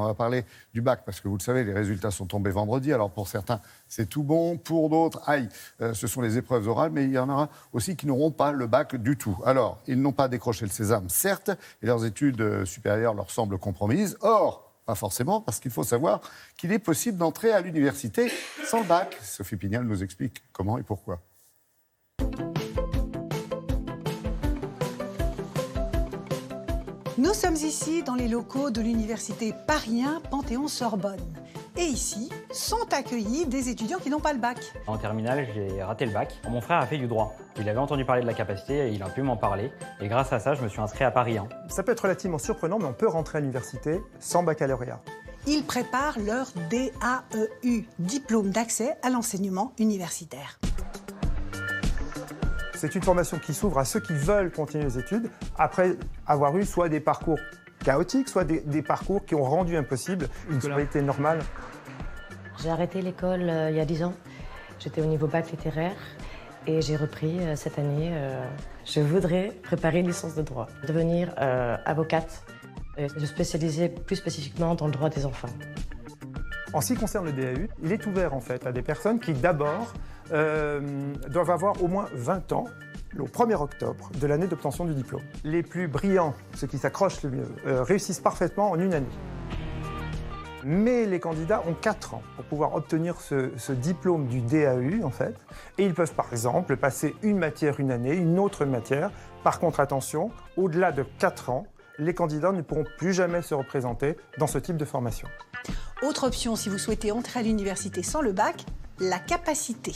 On va parler du bac, parce que vous le savez, les résultats sont tombés vendredi. Alors pour certains, c'est tout bon. Pour d'autres, ce sont les épreuves orales, mais il y en aura aussi qui n'auront pas le bac du tout. Alors, ils n'ont pas décroché le sésame, certes, et leurs études supérieures leur semblent compromises. Or, pas forcément, parce qu'il faut savoir qu'il est possible d'entrer à l'université sans le bac. Sophie Pignal nous explique comment et pourquoi. Nous sommes ici dans les locaux de l'université Paris 1 Panthéon-Sorbonne. Et ici sont accueillis des étudiants qui n'ont pas le bac. En terminale, j'ai raté le bac. Mon frère a fait du droit. Il avait entendu parler de la capacité et il a pu m'en parler. Et grâce à ça, je me suis inscrit à Paris 1. Ça peut être relativement surprenant, mais on peut rentrer à l'université sans baccalauréat. Ils préparent leur DAEU, diplôme d'accès à l'enseignement universitaire. C'est une formation qui s'ouvre à ceux qui veulent continuer les études après avoir eu soit des parcours chaotiques, soit des parcours qui ont rendu impossible une scolarité normale. J'ai arrêté l'école il y a 10 ans. J'étais au niveau bac littéraire et j'ai repris cette année. Je voudrais préparer une licence de droit, devenir avocate et me spécialiser plus spécifiquement dans le droit des enfants. En ce qui concerne le DAU, il est ouvert en fait à des personnes qui d'abord doivent avoir au moins 20 ans au 1er octobre de l'année d'obtention du diplôme. Les plus brillants, ceux qui s'accrochent le mieux, réussissent parfaitement en une année. Mais les candidats ont 4 ans pour pouvoir obtenir ce diplôme du DAU en fait. Et ils peuvent par exemple passer une matière une année, une autre matière. Par contre, attention, au-delà de 4 ans, les candidats ne pourront plus jamais se représenter dans ce type de formation. Autre option, si vous souhaitez entrer à l'université sans le bac, la capacité.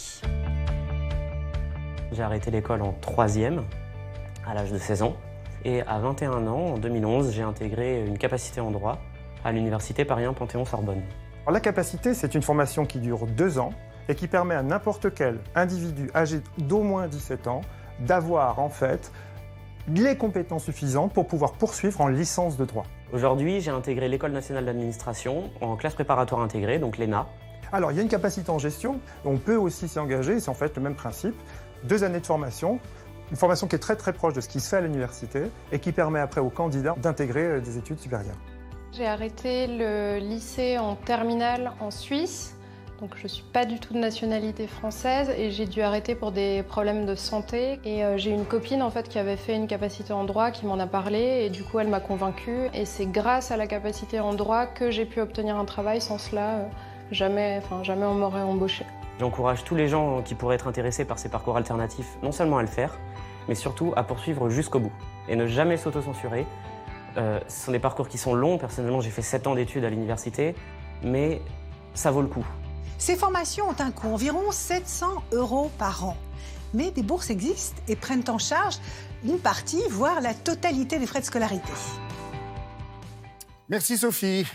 J'ai arrêté l'école en 3e, à l'âge de 16 ans. Et à 21 ans, en 2011, j'ai intégré une capacité en droit à l'université Paris 1 Panthéon-Sorbonne. Alors, la capacité, c'est une formation qui dure 2 ans et qui permet à n'importe quel individu âgé d'au moins 17 ans d'avoir en fait les compétences suffisantes pour pouvoir poursuivre en licence de droit. Aujourd'hui, j'ai intégré l'École nationale d'administration en classe préparatoire intégrée, donc l'ENA. Alors, il y a une capacité en gestion, on peut aussi s'y engager, c'est en fait le même principe. 2 années de formation, une formation qui est très très proche de ce qui se fait à l'université et qui permet après aux candidats d'intégrer des études supérieures. J'ai arrêté le lycée en terminale en Suisse, donc je ne suis pas du tout de nationalité française et j'ai dû arrêter pour des problèmes de santé. Et j'ai une copine en fait qui avait fait une capacité en droit qui m'en a parlé et du coup elle m'a convaincue. Et c'est grâce à la capacité en droit que j'ai pu obtenir un travail. Sans cela, jamais on m'aurait embauché. J'encourage tous les gens qui pourraient être intéressés par ces parcours alternatifs, non seulement à le faire, mais surtout à poursuivre jusqu'au bout et ne jamais s'auto-censurer. Ce sont des parcours qui sont longs. Personnellement, j'ai fait 7 ans d'études à l'université, mais ça vaut le coup. Ces formations ont un coût environ 700 € par an. Mais des bourses existent et prennent en charge une partie, voire la totalité des frais de scolarité. Merci Sophie.